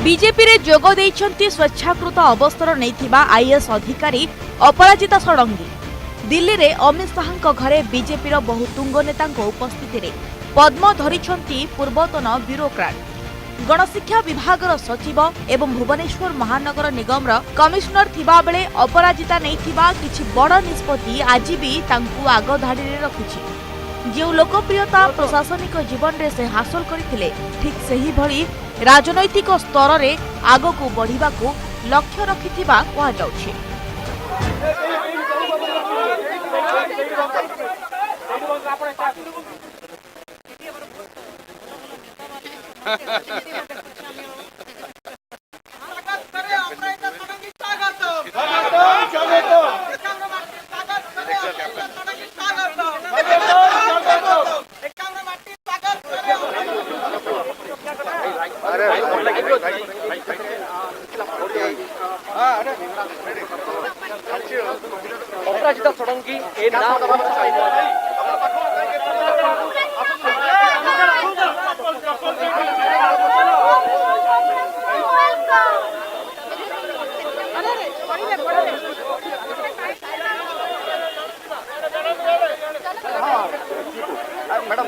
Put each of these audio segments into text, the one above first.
BJP रे जोग देइछंती स्वेच्छाकृत अवसर नैथिबा आईएएस अधिकारी अपराजिता षडंगी। दिल्ली रे अमित शाह घरे बीजेपी रो बहु तुंग नेता उपस्थिति रे पद्म धरिछंती पूर्वतन ब्यूरोक्राट। गणशिक्षा विभागर सचिव एवं भुवनेश्वर महानगर निगम रो कमिश्नर थिबा बेले अपराजिता नैथिबा किछि बड़ निष्पत्ति आज भी तांकु आग धाड़ी रे रखिछि। जो लोकप्रियता प्रशासनिक जीवन रे से हासिल करथिले ठीक सही भली राजनैतिक स्तर रे आगकू बढ़िबाकू लक्ष्य रखिथिबा कहा जाउछि। अपराजिता षडंगी ए नाम मैडम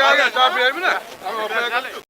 आगे चाय पिएबी ना